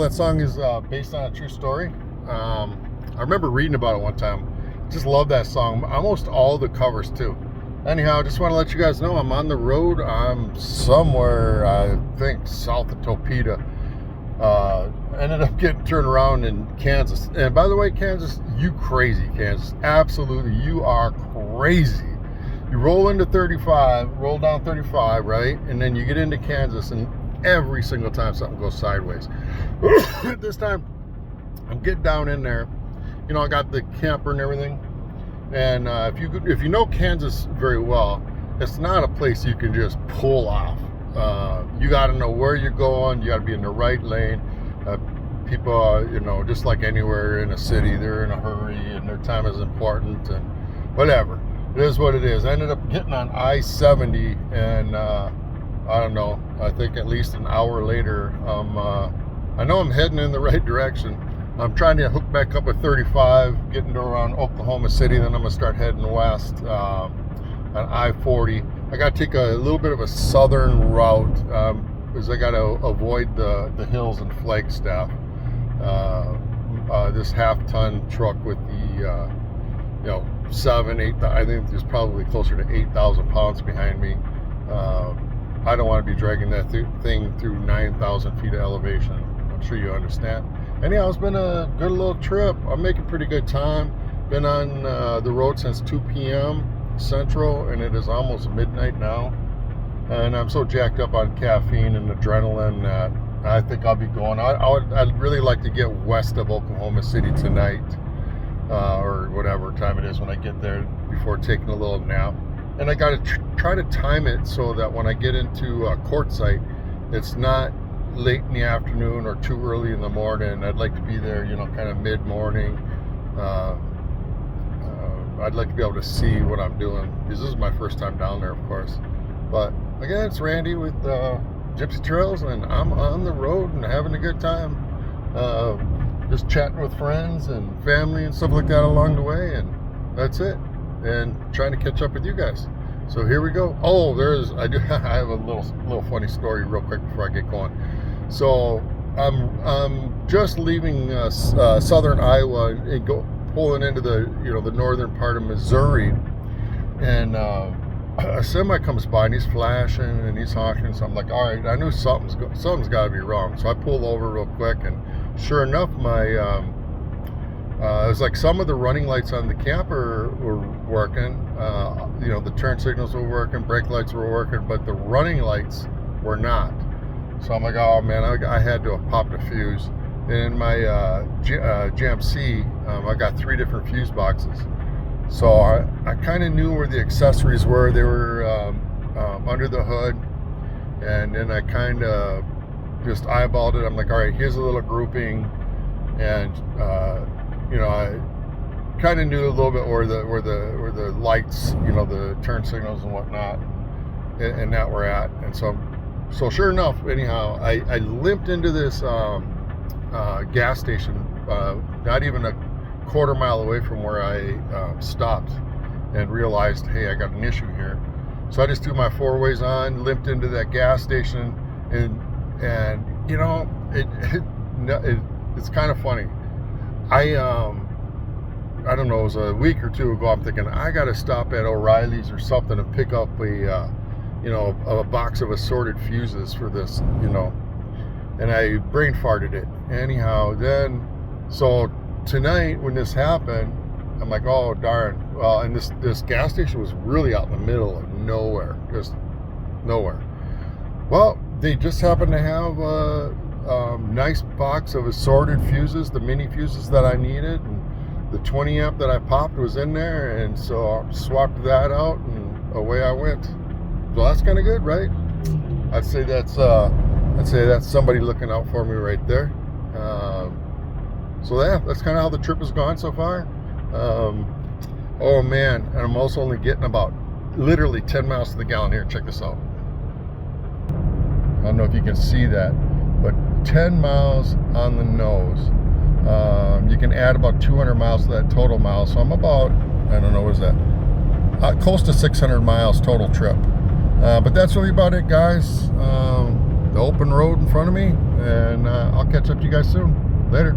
that song is based on a true story. I remember reading about it one time. Just love that song. Almost all the covers too. Anyhow, I just want to let you guys know I'm on the road. I'm somewhere, I think, south of Topeka. Ended up getting turned around in Kansas. And by the way, Kansas, you crazy, Kansas. Absolutely, you are crazy. You roll into 35, roll down 35, right? And then you get into Kansas, and every single time something goes sideways. This time, I'm getting down in there. You know, I got the camper and everything. And if you know Kansas very well, it's not a place you can just pull off. You got to know where you're going. You got to be in the right lane. People, you know, just like anywhere in a city, they're in a hurry and their time is important and whatever. It is what it is. I ended up getting on I-70 and I don't know, I think at least an hour later, I know I'm heading in the right direction. I'm trying to hook back up with 35, getting to around Oklahoma City, then I'm going to start heading west on I-40. I got to take a little bit of a southern route because I got to avoid the hills in Flagstaff. This half-ton truck with the, 8, I think there's probably closer to 8,000 pounds behind me. I don't want to be dragging that thing through 9,000 feet of elevation. I'm sure you understand. Anyhow, it's been a good little trip. I'm making pretty good time. Been on the road since 2 p.m. Central, and it is almost midnight now. And I'm so jacked up on caffeine and adrenaline that I think I'll be going. I'd really like to get west of Oklahoma City tonight, or whatever time it is when I get there, before taking a little nap. And I got to try to time it so that when I get into Quartzsite, it's not late in the afternoon or too early in the morning. I'd like to be there, kind of mid-morning. I'd like to be able to see what I'm doing, because this is my first time down there, of course. But again, it's Randy with Gypsy Trails, and I'm on the road and having a good time. Just chatting with friends and family and stuff like that along the way, and that's it. And trying to catch up with you guys. So here we go. Oh, I have a little funny story real quick before I get going. So I'm just leaving southern Iowa and pulling into the northern part of Missouri, and a semi comes by and he's flashing and he's honking. So I'm like, all right, I knew something's got to be wrong. So I pull over real quick, and sure enough, it was like some of the running lights on the camper were working. The turn signals were working, brake lights were working, but the running lights were not. So I'm like, oh man, I had to have popped a fuse. And in my GMC, I got 3 different fuse boxes. So I kind of knew where the accessories were. They were under the hood. And then I kind of just eyeballed it. I'm like, all right, here's a little grouping. And, I kind of knew a little bit where the lights, the turn signals and whatnot, and that were at. And so sure enough, anyhow, I limped into this gas station, not even a quarter mile away from where I stopped, and realized, hey, I got an issue here. So I just threw my 4-ways on, limped into that gas station, and it's kind of funny. I don't know, it was a week or 2 ago, I'm thinking, I got to stop at O'Reilly's or something and pick up a box of assorted fuses for this, and I brain farted it. Anyhow, so tonight when this happened, I'm like, oh darn. Well, and this gas station was really out in the middle of nowhere, just nowhere. Well, they just happened to have a nice box of assorted fuses, the mini fuses that I needed, and the 20 amp that I popped was in there, and so I swapped that out and away I went. So that's kind of good, right? I'd say that's somebody looking out for me right there. So yeah, that's kind of how the trip has gone so far. Oh man, and I'm also only getting about literally 10 miles to the gallon here. Check this out. I don't know if you can see that, but 10 miles on the nose. You can add about 200 miles to that total miles. So I'm about, I don't know, what is that? Close to 600 miles total trip. But that's really about it, guys. The open road in front of me, and I'll catch up to you guys soon. Later.